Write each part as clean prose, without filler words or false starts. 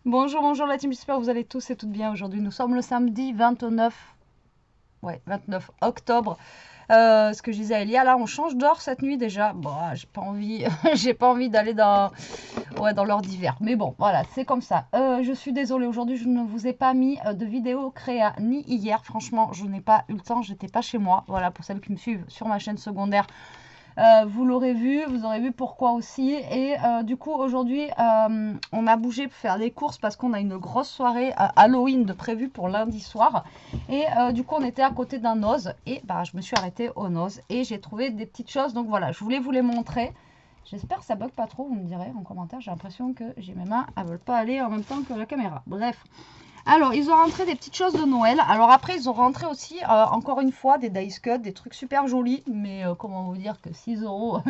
Bonjour, bonjour la team, j'espère que vous allez tous et toutes bien aujourd'hui. Nous sommes le samedi 29 octobre. Ce que je disais à Elia, là on change d'heure cette nuit déjà. Bon, j'ai pas envie, j'ai pas envie d'aller dans l'heure d'hiver. Mais bon, voilà, c'est comme ça. Je suis désolée, aujourd'hui je ne vous ai pas mis de vidéo créa ni hier. Franchement, je n'ai pas eu le temps, j'étais pas chez moi. Voilà, pour celles qui me suivent sur ma chaîne secondaire. Vous l'aurez vu, vous aurez vu pourquoi aussi. Et du coup, aujourd'hui, on a bougé pour faire des courses parce qu'on a une grosse soirée Halloween de prévue pour lundi soir. Et du coup, on était à côté d'un Noz. Et bah, je me suis arrêtée au Noz et j'ai trouvé des petites choses. Donc voilà, je voulais vous les montrer. J'espère que ça bug pas trop, vous me direz en commentaire. J'ai l'impression que j'ai mes mains, elles veulent pas aller en même temps que la caméra. Bref. Alors, ils ont rentré des petites choses de Noël. Alors après, ils ont rentré aussi, encore une fois, des dice cut, des trucs super jolis. Mais comment vous dire que 6 euros,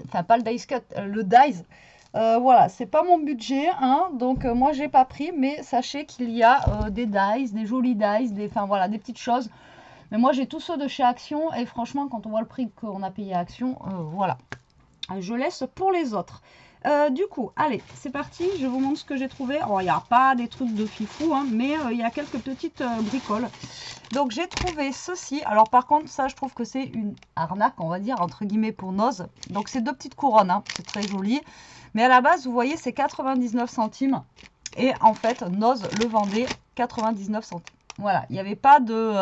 enfin pas le dice cut, le dice. Voilà, c'est pas mon budget, hein, donc moi j'ai pas pris, mais sachez qu'il y a des dice, des jolis dice, enfin voilà, des petites choses. Mais moi j'ai tous ceux de chez Action et franchement, quand on voit le prix qu'on a payé à Action, voilà, je laisse pour les autres. Du coup, allez, c'est parti, je vous montre ce que j'ai trouvé. Alors, il n'y a pas des trucs de fifou, hein, mais il y a quelques petites bricoles. Donc, j'ai trouvé ceci. Alors, par contre, ça, je trouve que c'est une arnaque, on va dire, entre guillemets, pour Noz. Donc, c'est deux petites couronnes, hein, c'est très joli. Mais à la base, vous voyez, c'est 99 centimes. Et en fait, Noz le vendait 99 centimes. Voilà, il n'y avait pas de...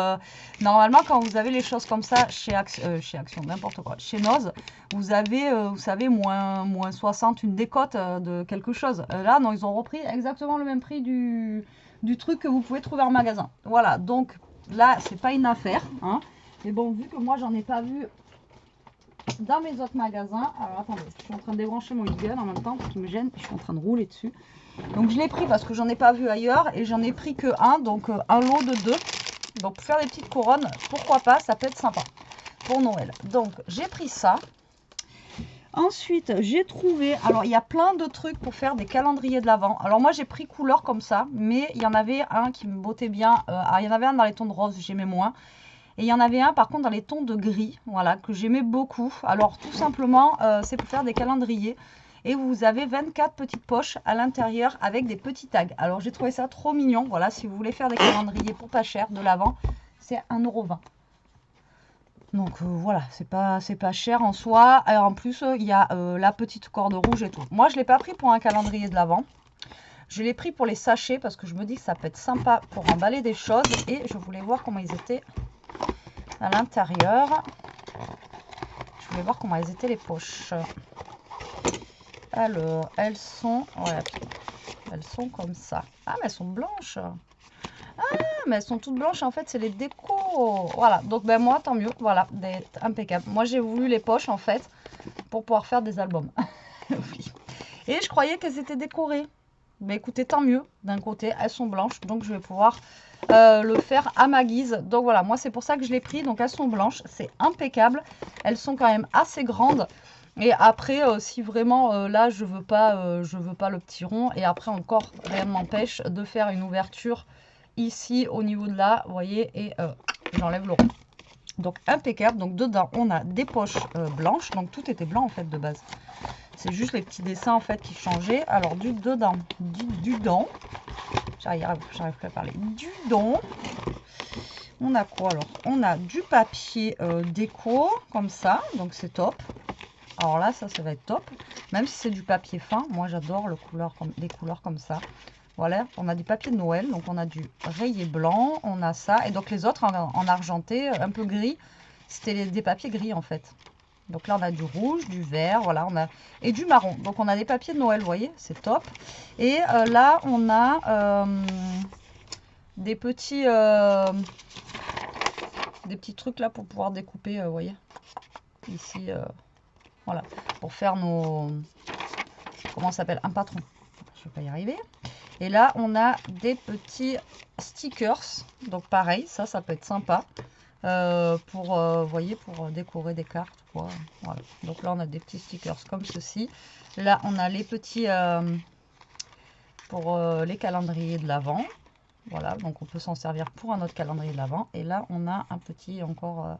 Normalement, quand vous avez les choses comme ça chez Action, n'importe quoi, chez Noz, vous avez, vous savez, moins 60, une décote de quelque chose. Là, non, ils ont repris exactement le même prix du truc que vous pouvez trouver en magasin. Voilà, donc là, c'est pas une affaire. Hein. Mais bon, vu que moi, j'en ai pas vu dans mes autres magasins. Alors, attendez, je suis en train de débrancher mon gun en même temps parce qu'il me gêne. Je suis en train de rouler dessus. Donc, je l'ai pris parce que j'en ai pas vu ailleurs et j'en ai pris que un, donc un lot de deux. Donc, pour faire des petites couronnes, pourquoi pas, ça peut être sympa pour Noël. Donc, j'ai pris ça. Ensuite, j'ai trouvé, alors il y a plein de trucs pour faire des calendriers de l'Avent. Alors moi j'ai pris couleur comme ça, mais il y en avait un qui me bottait bien. Il y en avait un dans les tons de rose, j'aimais moins. Et il y en avait un par contre dans les tons de gris, voilà, que j'aimais beaucoup. Alors tout simplement, c'est pour faire des calendriers. Et vous avez 24 petites poches à l'intérieur avec des petits tags. Alors j'ai trouvé ça trop mignon. Voilà, si vous voulez faire des calendriers pour pas cher de l'Avent, c'est 1,20 €. Donc voilà, c'est pas cher en soi. Et en plus, il y a la petite corde rouge et tout. Moi, je ne l'ai pas pris pour un calendrier de l'Avent. Je l'ai pris pour les sachets parce que je me dis que ça peut être sympa pour emballer des choses. Et je voulais voir comment ils étaient à l'intérieur. Je voulais voir comment elles étaient les poches. Alors, elles sont... Ouais, elles sont comme ça. Ah, mais elles sont blanches. Mais elles sont toutes blanches, en fait, c'est les décos. Voilà, donc ben moi, tant mieux, voilà, impeccable. Moi, j'ai voulu les poches, en fait, pour pouvoir faire des albums. Oui. Et je croyais qu'elles étaient décorées. Mais écoutez, tant mieux. D'un côté, elles sont blanches, donc je vais pouvoir le faire à ma guise. Donc voilà, moi, c'est pour ça que je l'ai pris. Donc elles sont blanches, c'est impeccable. Elles sont quand même assez grandes. Et après, si vraiment là, je veux pas le petit rond. Et après encore, rien ne m'empêche de faire une ouverture ici au niveau de là, vous voyez, et j'enlève le rond. Donc impeccable. Donc dedans, on a des poches blanches. Donc tout était blanc en fait de base. C'est juste les petits dessins en fait qui changeaient. Alors du dedans, du dedans. J'arrive plus à parler. Du dedans. On a quoi alors? On a du papier déco comme ça. Donc c'est top. Alors là, ça va être top. Même si c'est du papier fin. Moi j'adore les couleurs comme ça. Voilà, on a du papier de Noël, donc on a du rayé blanc, on a ça, et donc les autres en argenté, un peu gris, c'était des papiers gris en fait. Donc là on a du rouge, du vert, voilà, et du marron. Donc on a des papiers de Noël, vous voyez, c'est top. Et là on a des petits trucs là pour pouvoir découper, vous voyez, ici, voilà, pour faire nos, comment ça s'appelle, un patron. Je vais pas y arriver. Et là, on a des petits stickers. Donc pareil, ça peut être sympa. Pour, voyez, pour décorer des cartes. Quoi. Voilà. Donc là, on a des petits stickers comme ceci. Là, on a les petits pour les calendriers de l'Avent. Voilà, donc on peut s'en servir pour un autre calendrier de l'Avent. Et là, on a un petit encore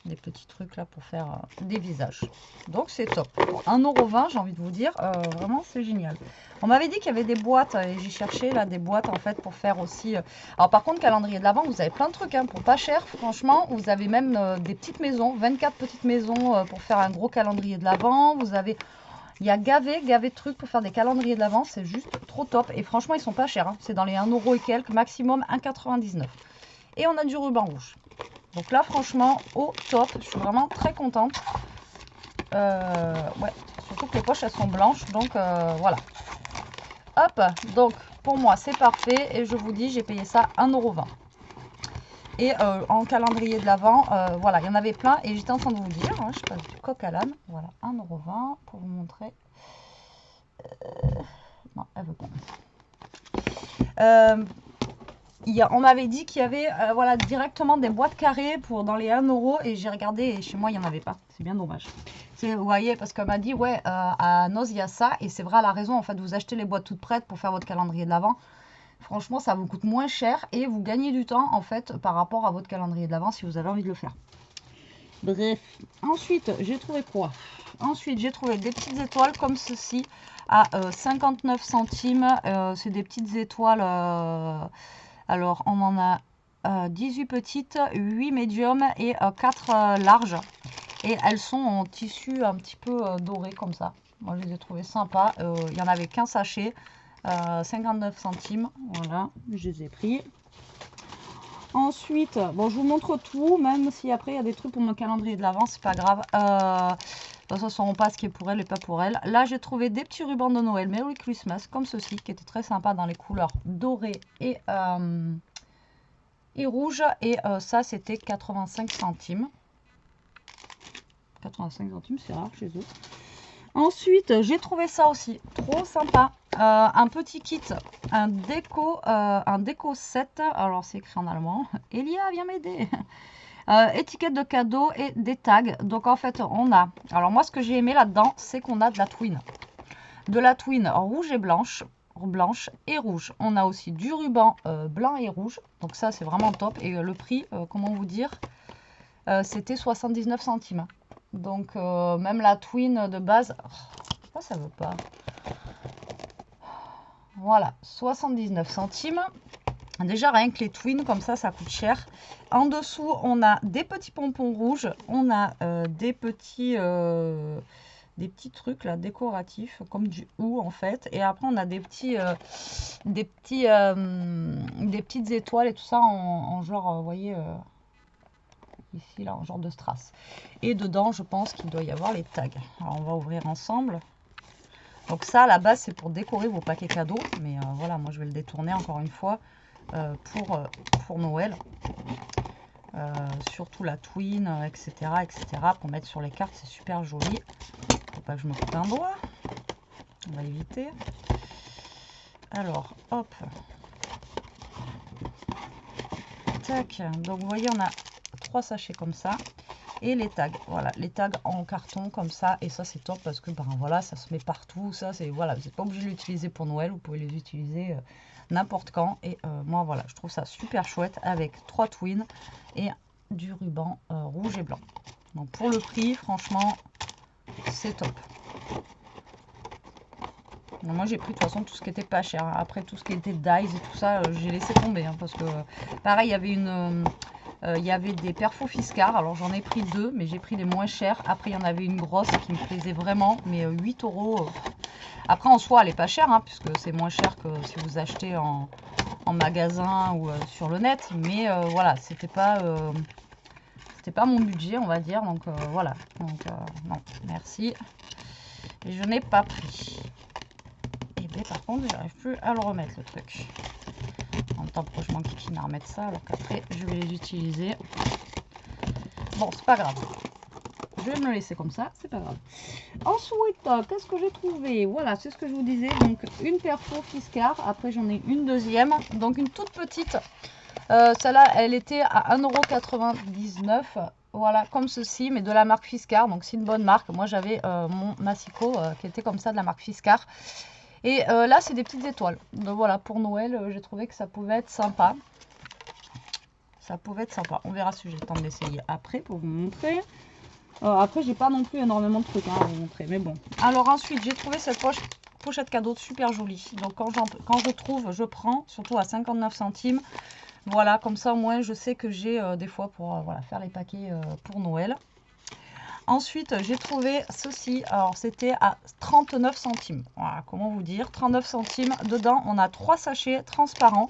des petits trucs là pour faire des visages. Donc c'est top. Pour 1,20 €, j'ai envie de vous dire, vraiment c'est génial. On m'avait dit qu'il y avait des boîtes et j'ai cherché là des boîtes en fait pour faire aussi. Alors par contre, calendrier de l'Avent, vous avez plein de trucs hein, pour pas cher. Franchement, vous avez même des petites maisons, 24 petites maisons pour faire un gros calendrier de l'Avent. Vous avez, il y a gavé de trucs pour faire des calendriers de l'Avent. C'est juste trop top. Et franchement, ils sont pas chers. Hein. C'est dans les 1 € et quelques, maximum 1,99 €. Et on a du ruban rouge. Donc là, franchement, au top. Je suis vraiment très contente. Ouais, surtout que les poches, elles sont blanches. Donc voilà. Hop, donc pour moi, c'est parfait. Et je vous dis, j'ai payé ça 1,20 €. Et en calendrier de l'Avent, voilà, il y en avait plein. Et j'étais en train de vous dire, hein, je passe du coq à l'âne. Voilà, 1,20 € pour vous montrer. Non, elle veut pas. On m'avait dit qu'il y avait voilà, directement des boîtes carrées pour dans les 1 € et j'ai regardé et chez moi il n'y en avait pas. C'est bien dommage. Vous voyez, parce qu'elle m'a dit ouais, à Noz il y a ça et c'est vrai, elle a raison. En fait, vous achetez les boîtes toutes prêtes pour faire votre calendrier de l'Avent. Franchement, ça vous coûte moins cher et vous gagnez du temps en fait par rapport à votre calendrier de l'Avent si vous avez envie de le faire. Bref, ensuite j'ai trouvé quoi? Ensuite j'ai trouvé des petites étoiles comme ceci à 59 centimes. C'est des petites étoiles. Alors, on en a 18 petites, 8 médiums et 4 larges. Et elles sont en tissu un petit peu doré comme ça. Moi, je les ai trouvées sympas. Il n'y en avait qu'un sachet, 59 centimes. Voilà, je les ai pris. Ensuite, bon, je vous montre tout, même si après, il y a des trucs pour mon calendrier de l'Avent, c'est pas grave. De toute façon, on passe ce qui est pour elle et pas pour elle. Là, j'ai trouvé des petits rubans de Noël, Merry Christmas, comme ceci, qui étaient très sympas dans les couleurs dorées et rouge. Et ça, c'était 85 centimes. 85 centimes, c'est rare chez eux. Ensuite, j'ai trouvé ça aussi, trop sympa. Un petit kit, un déco set. Alors, c'est écrit en allemand. Elia, viens m'aider. Étiquette de cadeau et des tags. Donc en fait on a, alors moi ce que j'ai aimé là-dedans c'est qu'on a de la twin rouge et blanche et rouge. On a aussi du ruban blanc et rouge, donc ça c'est vraiment top. Et le prix, comment vous dire, c'était 79 centimes. Donc même la twin de base, oh, ça veut pas, voilà, 79 centimes. Déjà, rien que les twins, comme ça coûte cher. En dessous, on a des petits pompons rouges. On a des petits trucs là décoratifs, comme du hou en fait. Et après, on a des petites étoiles et tout ça en genre, vous voyez, ici, là, en genre de strass. Et dedans, je pense qu'il doit y avoir les tags. Alors, on va ouvrir ensemble. Donc ça, à la base, c'est pour décorer vos paquets cadeaux. Mais voilà, moi, je vais le détourner encore une fois. Pour Noël, surtout la twin, etc., pour mettre sur les cartes, c'est super joli. Faut pas que je me coupe un doigt, on va éviter. Alors hop, tac. Donc vous voyez, on a 3 sachets comme ça et les tags, voilà, les tags en carton comme ça. Et ça c'est top parce que ben voilà, ça se met partout. Ça c'est, voilà, vous n'êtes pas obligé de l'utiliser pour Noël, vous pouvez les utiliser n'importe quand. Et moi voilà, je trouve ça super chouette avec 3 twins et du ruban rouge et blanc. Donc pour le prix, franchement, c'est top. Donc, moi j'ai pris de toute façon tout ce qui était pas cher. Après tout ce qui était dies et tout ça, j'ai laissé tomber hein, parce que pareil, il y avait il y avait des perfos Fiscar, alors j'en ai pris 2, mais j'ai pris les moins chers. Après il y en avait une grosse qui me plaisait vraiment, mais 8 €. Après en soi elle est pas chère, hein, puisque c'est moins cher que si vous achetez en magasin ou sur le net. Mais voilà, c'était pas mon budget on va dire, donc voilà. Donc non, merci. Et je n'ai pas pris. Et bien par contre j'arrive plus à le remettre le truc. En même temps, pourquoi je m'enquiquine à remettre ça alors qu'après je vais les utiliser. Bon, c'est pas grave. Je vais me le laisser comme ça, c'est pas grave. Ensuite, qu'est-ce que j'ai trouvé? Voilà, c'est ce que je vous disais. Donc, une perfo Fiscar. Après, j'en ai une deuxième. Donc, une toute petite. Celle-là, elle était à 1,99 €. Voilà, comme ceci, mais de la marque Fiscar. Donc, c'est une bonne marque. Moi, j'avais mon Massico qui était comme ça, de la marque Fiscar. Et là, c'est des petites étoiles. Donc voilà, pour Noël, j'ai trouvé que ça pouvait être sympa. ça pouvait être sympa. On verra si j'ai le temps de l'essayer après pour vous montrer. Après, j'ai pas non plus énormément de trucs à vous montrer, mais bon. Alors ensuite, j'ai trouvé cette pochette cadeau super jolie. Donc quand je trouve, je prends, surtout à 59 centimes. Voilà, comme ça au moins je sais que j'ai des fois pour voilà, faire les paquets pour Noël. Ensuite, j'ai trouvé ceci. Alors, c'était à 39 centimes. Voilà, comment vous dire, 39 centimes. Dedans, on a 3 sachets transparents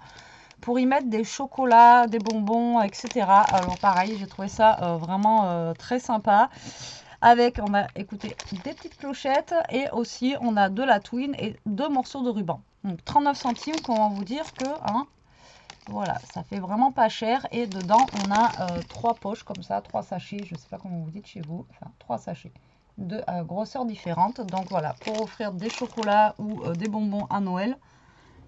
pour y mettre des chocolats, des bonbons, etc. Alors, pareil, j'ai trouvé ça vraiment très sympa. Avec, on a, écoutez, des petites clochettes et aussi, on a de la twine et 2 morceaux de ruban. Donc, 39 centimes, comment vous dire que... Hein, voilà, ça fait vraiment pas cher. Et dedans, on a 3 poches comme ça, 3 sachets. Je sais pas comment vous dites chez vous. Enfin, 3 sachets de grosseurs différentes. Donc voilà, pour offrir des chocolats ou des bonbons à Noël.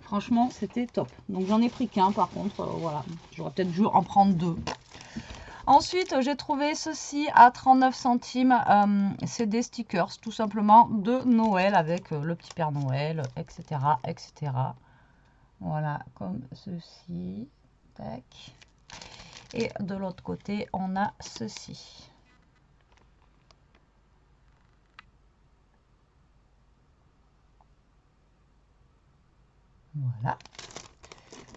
Franchement, c'était top. Donc j'en ai pris qu'un par contre. Voilà, j'aurais peut-être dû en prendre 2. Ensuite, j'ai trouvé ceci à 39 centimes. C'est des stickers tout simplement de Noël avec le petit Père Noël, etc. etc. Voilà, comme ceci. Tac. Et de l'autre côté, on a ceci. Voilà.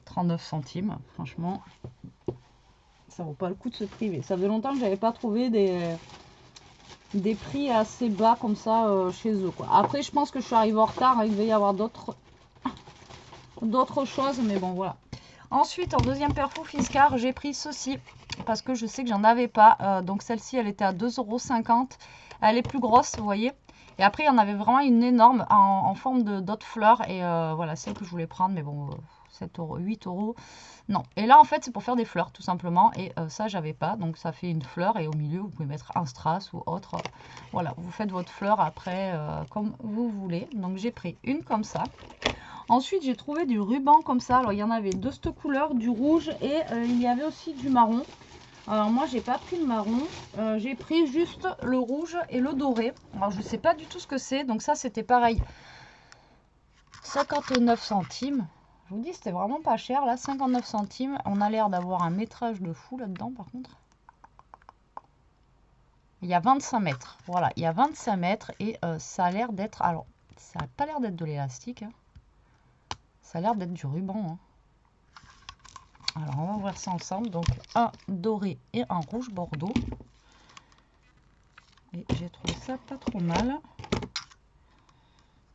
39 centimes. Franchement, ça vaut pas le coup de se priver. Ça fait longtemps que j'avais pas trouvé des prix assez bas comme ça chez eux, quoi. Après, je pense que je suis arrivée en retard. Il devait y avoir d'autres choses, mais bon, voilà. Ensuite, en deuxième perfo Fiscar, j'ai pris ceci parce que je sais que j'en avais pas. Donc celle-ci, elle était à 2,50 €. Elle est plus grosse, vous voyez. Et après, il y en avait vraiment une énorme en forme d'autres fleurs. Et voilà, celle que je voulais prendre, mais bon, 7 €, 8 €. Non. Et là, en fait, c'est pour faire des fleurs, tout simplement. Et ça, j'avais pas. Donc, ça fait une fleur. Et au milieu, vous pouvez mettre un strass ou autre. Voilà, vous faites votre fleur après comme vous voulez. Donc, j'ai pris une comme ça. Ensuite, j'ai trouvé du ruban comme ça. Alors, il y en avait de cette couleur, du rouge et il y avait aussi du marron. Alors, moi, j'ai pas pris le marron. J'ai pris juste le rouge et le doré. Alors, je sais pas du tout ce que c'est. Donc, ça, c'était pareil. 59 centimes. Je vous dis, c'était vraiment pas cher. Là, 59 centimes. On a l'air d'avoir un métrage de fou là-dedans, par contre. Il y a 25 mètres. Voilà, il y a 25 mètres et ça a l'air d'être... Alors, ça n'a pas l'air d'être de l'élastique, hein. Ça a l'air d'être du ruban. Hein. Alors, on va voir ça ensemble. Donc, un doré et un rouge bordeaux. Et j'ai trouvé ça pas trop mal.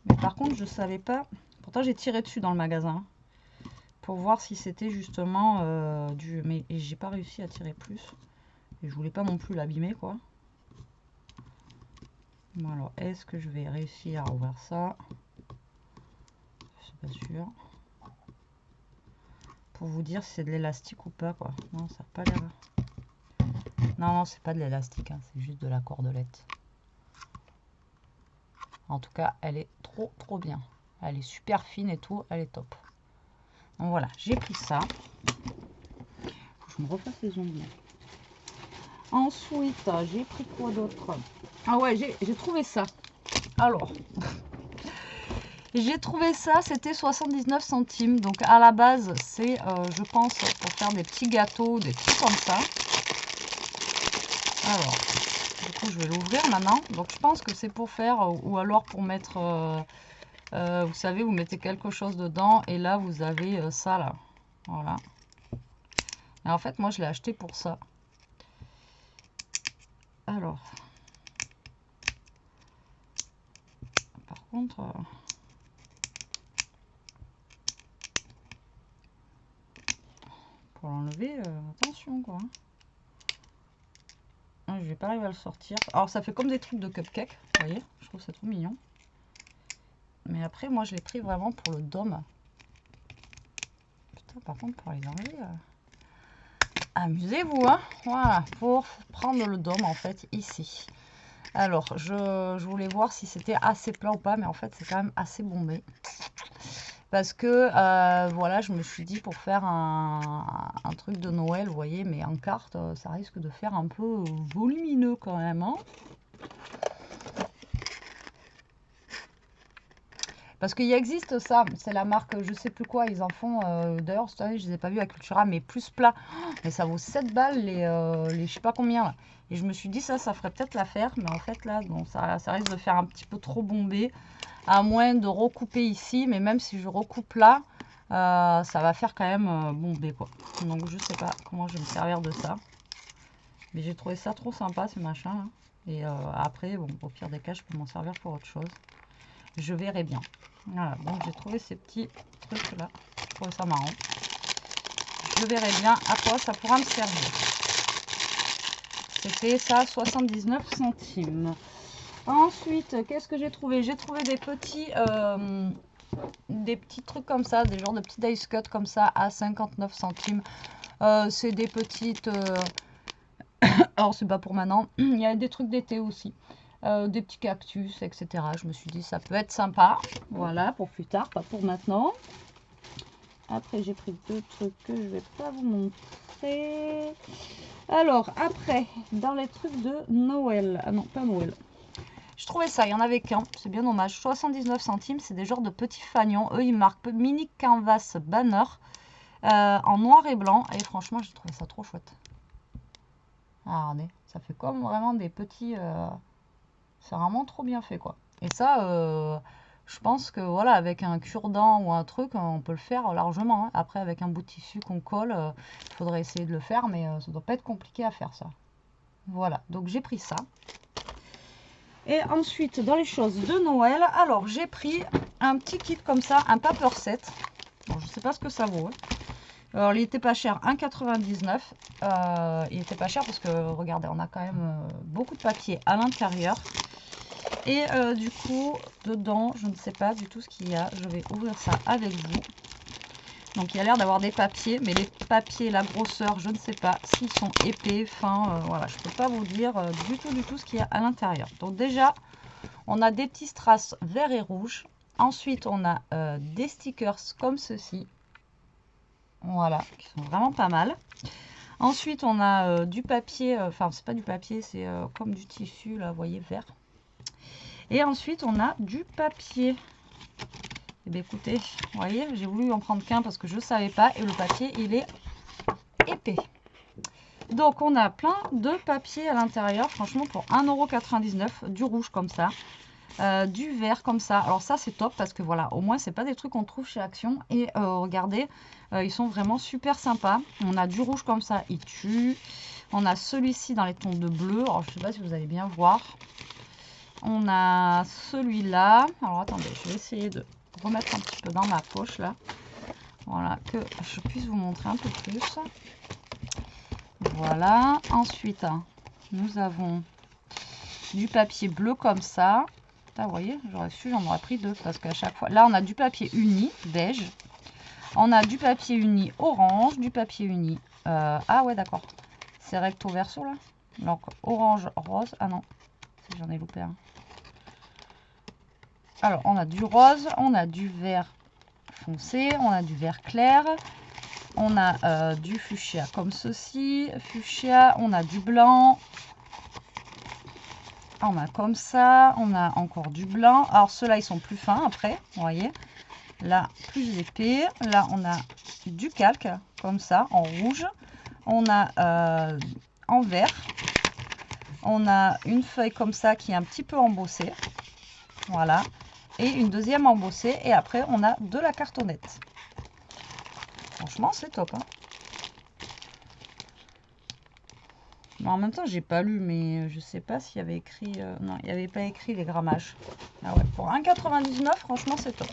Mais par contre, je savais pas... Pourtant, j'ai tiré dessus dans le magasin. Pour voir si c'était justement du... Mais j'ai pas réussi à tirer plus. Et je voulais pas non plus l'abîmer, quoi. Bon, alors, est-ce que je vais réussir à ouvrir ça? Je suis pas sûre. Pour vous dire si c'est de l'élastique ou pas, quoi. Non, ça n'a pas l'air... Non, non, c'est pas de l'élastique, hein, c'est juste de la cordelette. En tout cas, elle est trop bien. Elle est super fine et tout, elle est top. Donc voilà, j'ai pris ça. Faut que je me refasse les ongles. Ensuite, j'ai pris quoi d'autre? Ah ouais, j'ai trouvé ça. Alors... J'ai trouvé ça, c'était 79 centimes. Donc à la base, c'est, je pense, pour faire des petits gâteaux, des trucs comme ça. Alors, du coup, je vais l'ouvrir maintenant. Donc je pense que c'est pour faire, ou alors pour mettre, vous savez, vous mettez quelque chose dedans. Et là, vous avez ça, là. Voilà. Et en fait, moi, je l'ai acheté pour ça. Alors. Par contre... pour l'enlever, attention quoi. Ah, je vais pas arriver à le sortir. Alors ça fait comme des trucs de cupcake, vous voyez, je trouve ça trop mignon. Mais après moi je l'ai pris vraiment pour le dôme. Putain, par contre pour les enlever, amusez-vous hein. Voilà, pour prendre le dôme en fait ici. Alors je voulais voir si c'était assez plat ou pas, mais en fait c'est quand même assez bombé. Parce que, voilà, je me suis dit pour faire un truc de Noël, vous voyez, mais en carte, ça risque de faire un peu volumineux quand même. Hein. Parce qu'il existe ça, c'est la marque, je sais plus quoi, ils en font. D'ailleurs, cette année, je les ai pas vus à Cultura, mais plus plat. Mais ça vaut 7 balles, les je sais pas combien là. Et je me suis dit, ça ferait peut-être l'affaire. Mais en fait, là, bon, ça risque de faire un petit peu trop bombé. À moins de recouper ici. Mais même si je recoupe là, ça va faire quand même bombé, quoi. Donc, je sais pas comment je vais me servir de ça. Mais j'ai trouvé ça trop sympa, ce machin là. Et après, bon, au pire des cas, je peux m'en servir pour autre chose. Je verrai bien. Voilà, donc j'ai trouvé ces petits trucs là. Je trouvais ça marrant. Je verrai bien à quoi ça pourra me servir. C'était ça, 79 centimes. Ensuite, qu'est-ce que j'ai trouvé? J'ai trouvé des petits trucs comme ça, des genres de petits dice cut comme ça à 59 centimes. C'est des petites... alors, c'est pas pour maintenant. Il y a des trucs d'été aussi. Des petits cactus, etc. Je me suis dit, ça peut être sympa. Voilà, pour plus tard, pas pour maintenant. Après, j'ai pris deux trucs que je vais pas vous montrer. Alors, après, dans les trucs de Noël. Ah non, pas Noël. Je trouvais ça, il y en avait qu'un. C'est bien dommage. 79 centimes, c'est des genres de petits fanions. Eux, ils marquent mini canvas banner en noir et blanc. Et franchement, j'ai trouvé ça trop chouette. Ah, regardez, ça fait comme vraiment des petits... c'est vraiment trop bien fait, quoi. Et ça, je pense que voilà, avec un cure-dent ou un truc, on peut le faire largement. Hein. Après, avec un bout de tissu qu'on colle, il faudrait essayer de le faire, mais ça doit pas être compliqué à faire, ça. Voilà, donc j'ai pris ça. Et ensuite, dans les choses de Noël, alors j'ai pris un petit kit comme ça, un paper set. Bon, je sais pas ce que ça vaut. Hein. Alors, il était pas cher, 1,99 €. Il était pas cher parce que, regardez, on a quand même beaucoup de papier à l'intérieur. Et du coup, dedans, je ne sais pas du tout ce qu'il y a. Je vais ouvrir ça avec vous. Donc, il y a l'air d'avoir des papiers, mais les papiers, la grosseur, je ne sais pas s'ils sont épais, fins. Voilà, je ne peux pas vous dire du tout ce qu'il y a à l'intérieur. Donc, déjà, on a des petits strass verts et rouges. Ensuite, on a des stickers comme ceci. Voilà, qui sont vraiment pas mal. Ensuite, on a du papier, enfin, c'est pas du papier, c'est comme du tissu, là, vous voyez, vert. Et ensuite, on a du papier. Et bien, écoutez, vous voyez, j'ai voulu en prendre qu'un parce que je ne savais pas. Et le papier, il est épais. Donc, on a plein de papier à l'intérieur, franchement, pour 1,99 €, du rouge comme ça. Du vert comme ça. Alors ça c'est top parce que voilà, au moins c'est pas des trucs qu'on trouve chez Action. Et regardez, ils sont vraiment super sympas. On a du rouge comme ça, il tue. On a celui-ci dans les tons de bleu. Alors je sais pas si vous allez bien voir. On a celui-là. Alors attendez, je vais essayer de remettre un petit peu dans ma poche là. Voilà, que je puisse vous montrer un peu plus. Voilà. Ensuite, nous avons du papier bleu comme ça. Là, vous voyez, j'aurais su, j'en aurais pris deux parce qu'à chaque fois, là on a du papier uni beige, on a du papier uni orange, du papier uni, ah ouais d'accord, c'est recto verso là, donc orange, rose, ah non, si j'en ai loupé un. Alors on a du rose, on a du vert foncé, on a du vert clair, on a du fuchsia comme ceci, fuchsia, on a du blanc. On a comme ça, on a encore du blanc. Alors ceux-là, ils sont plus fins après, vous voyez. Là, plus épais. Là, on a du calque, comme ça, en rouge. On a en vert. On a une feuille comme ça qui est un petit peu embossée. Voilà. Et une deuxième embossée. Et après, on a de la cartonnette. Franchement, c'est top. Hein. Mais en même temps, j'ai pas lu, mais je sais pas s'il y avait écrit... non, il n'y avait pas écrit les grammages. Ah ouais, pour 1,99 €, franchement, c'est top.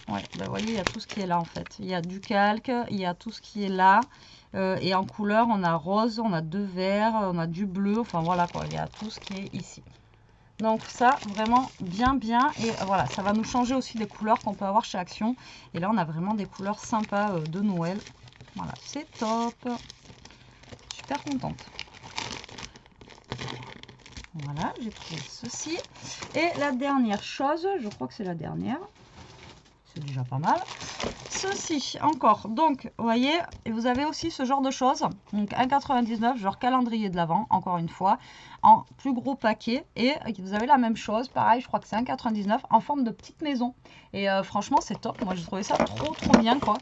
Ouais, bah vous voyez, il y a tout ce qui est là, en fait. Il y a du calque, il y a tout ce qui est là. Et en couleur, on a rose, on a deux verts, on a du bleu. Enfin, voilà, quoi. Il y a tout ce qui est ici. Donc ça, vraiment bien. Et voilà, ça va nous changer aussi des couleurs qu'on peut avoir chez Action. Et là, on a vraiment des couleurs sympas de Noël. Voilà, c'est top. Super contente. Voilà, j'ai trouvé ceci. Et la dernière chose, je crois que c'est la dernière. c'est déjà pas mal. Ceci encore, donc vous voyez, et vous avez aussi ce genre de choses, donc 1,99 genre calendrier de l'Avent, encore une fois, en plus gros paquet, et vous avez la même chose, pareil, je crois que c'est 1,99 en forme de petite maison, et franchement c'est top, moi j'ai trouvé ça trop bien quoi.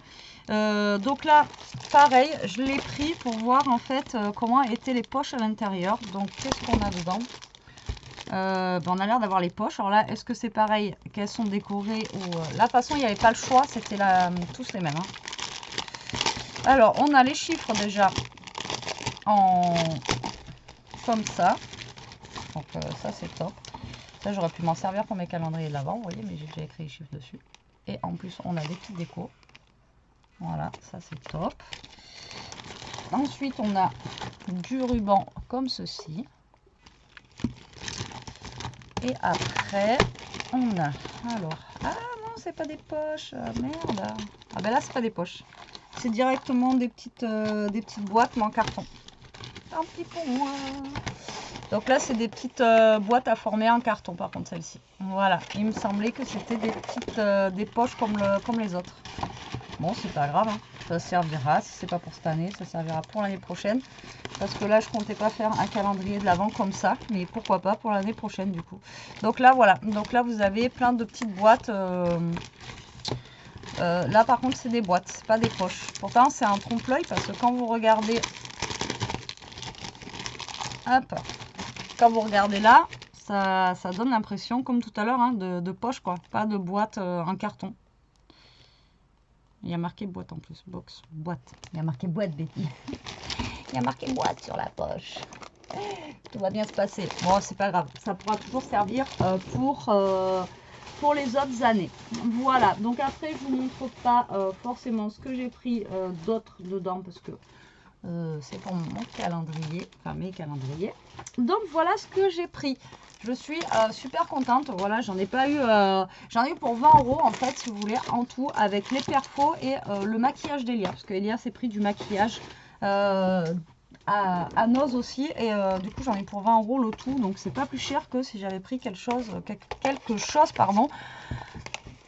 Donc là, pareil, je l'ai pris pour voir en fait comment étaient les poches à l'intérieur, donc qu'est-ce qu'on a dedans? On a l'air d'avoir les poches. Alors là, est-ce que c'est pareil qu'elles sont décorées ou la façon il n'y avait pas le choix, c'était tous les mêmes. Hein. Alors, on a les chiffres déjà en comme ça. Donc ça c'est top. Ça j'aurais pu m'en servir pour mes calendriers de l'Avent, vous voyez, mais j'ai déjà écrit les chiffres dessus. Et en plus, on a des petites décos. Voilà, ça c'est top. Ensuite, on a du ruban comme ceci. Et après, on a, alors, ah non, c'est pas des poches, merde. Ah ben là, c'est pas des poches. C'est directement des petites boîtes, mais en carton. Tant pis pour moi. Donc là, c'est des petites boîtes à former en carton, par contre, celle-ci. Voilà, il me semblait que c'était des petites des poches comme les autres. Bon, c'est pas grave, hein. Ça servira, si c'est pas pour cette année, ça servira pour l'année prochaine. Parce que là, je comptais pas faire un calendrier de l'Avent comme ça, mais pourquoi pas pour l'année prochaine du coup. Donc là, voilà. Donc là, vous avez plein de petites boîtes. Là, par contre, c'est des boîtes, c'est pas des poches. Pourtant, c'est un trompe-l'œil parce que quand vous regardez, hop, quand vous regardez là, ça donne l'impression, comme tout à l'heure, hein, de poche quoi, pas de boîte en carton. Il y a marqué boîte en plus, box, boîte. Il y a marqué boîte, Betty. Il y a marqué boîte sur la poche. Tout va bien se passer. Bon, c'est pas grave. Ça pourra toujours servir pour les autres années. Voilà. Donc après, je vous montre pas forcément ce que j'ai pris d'autre dedans parce que c'est pour mon calendrier, enfin mes calendriers. Donc voilà ce que j'ai pris. Je suis super contente. Voilà, j'en ai pas eu, j'en ai eu pour 20 € en fait, si vous voulez, en tout, avec les perfos et le maquillage d'Elia, parce qu'Elia s'est pris du maquillage à Noz aussi, et du coup j'en ai pour 20 € le tout, donc c'est pas plus cher que si j'avais pris quelque chose pardon,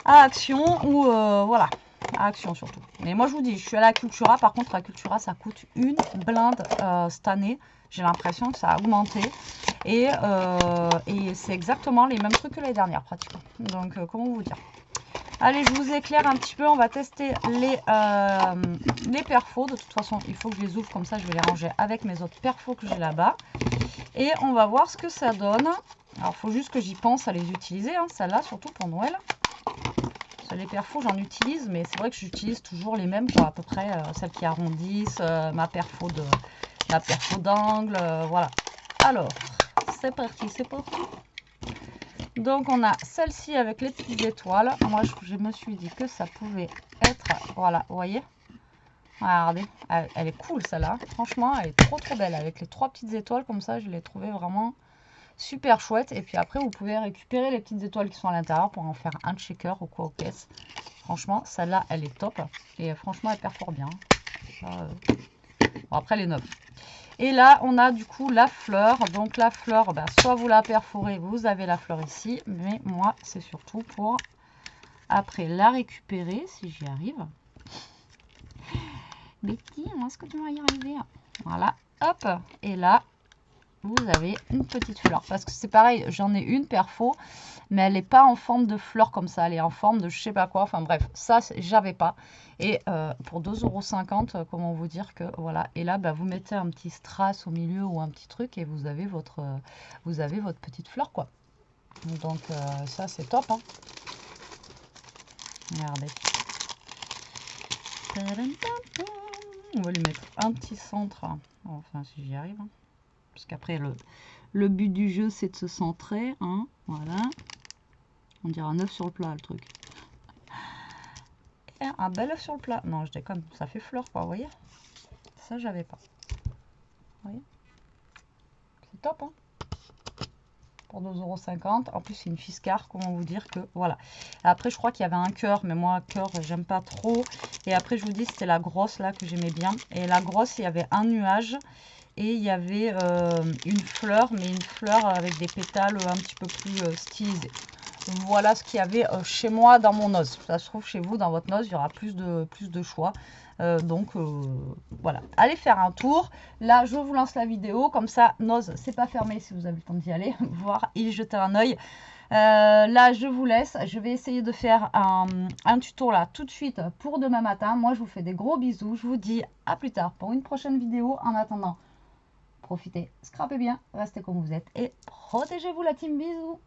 à Action ou voilà. À Action surtout. Mais moi je vous dis, je suis allée à Cultura. Par contre à Cultura ça coûte une blinde cette année. J'ai l'impression que ça a augmenté. Et c'est exactement les mêmes trucs que l'année dernière pratiquement. Donc comment vous dire. Allez, je vous éclaire un petit peu. On va tester les perfos. De toute façon, il faut que je les ouvre comme ça. Je vais les ranger avec mes autres perfos que j'ai là-bas. Et on va voir ce que ça donne. Alors il faut juste que j'y pense à les utiliser. Hein, celle-là surtout pour Noël. Les perfos j'en utilise, mais c'est vrai que j'utilise toujours les mêmes quoi, à peu près celles qui arrondissent, ma perfo d'angle, voilà. Alors c'est parti, c'est parti. Donc on a celle-ci avec les petites étoiles. Moi je me suis dit que ça pouvait être, voilà, vous voyez, regardez, elle est cool celle-là, franchement elle est trop belle avec les 3 petites étoiles comme ça. Je l'ai trouvée vraiment super chouette. Et puis après vous pouvez récupérer les petites étoiles qui sont à l'intérieur pour en faire un checker ou quoi aux caisses. Franchement celle-là elle est top et franchement elle perfore bien. Bon, après elle est neuve. Et là on a du coup la fleur. Donc la fleur, soit vous la perforez, vous avez la fleur ici, mais moi c'est surtout pour après la récupérer si j'y arrive. Betty, est-ce que tu vas y arriver? Voilà, hop, et là vous avez une petite fleur, parce que c'est pareil, j'en ai une perfo, mais elle n'est pas en forme de fleur comme ça, elle est en forme de je sais pas quoi, enfin bref, ça j'avais pas. Et pour 2,50 €, comment vous dire que voilà. Et là vous mettez un petit strass au milieu ou un petit truc et vous avez votre petite fleur quoi. Donc ça c'est top hein. Regardez, on va lui mettre un petit centre, enfin si j'y arrive hein. Parce qu'après, le but du jeu, c'est de se centrer. Hein, voilà. On dirait un œuf sur le plat, le truc. Et un bel œuf sur le plat. Non, je déconne. Ça fait fleur, quoi, vous voyez. Ça, j'avais pas. Vous voyez. C'est top, hein. Pour 2,50 €. En plus, c'est une Fiscar. Comment vous dire que... Voilà. Après, je crois qu'il y avait un cœur. Mais moi, cœur, j'aime pas trop. Et après, je vous dis, c'était la grosse, là, que j'aimais bien. Et la grosse, il y avait un nuage. Et il y avait une fleur, mais une fleur avec des pétales un petit peu plus stylisés. Voilà ce qu'il y avait chez moi dans mon Noz. Ça se trouve chez vous, dans votre Noz, il y aura plus de choix. Donc voilà, allez faire un tour. Là, je vous lance la vidéo. Comme ça, Noz, c'est pas fermé si vous avez le temps d'y aller, voir et jeter un œil. Là, je vous laisse. Je vais essayer de faire un tuto là tout de suite pour demain matin. Moi, je vous fais des gros bisous. Je vous dis à plus tard pour une prochaine vidéo. En attendant, profitez, scrapez bien, restez comme vous êtes et protégez-vous la team. Bisous.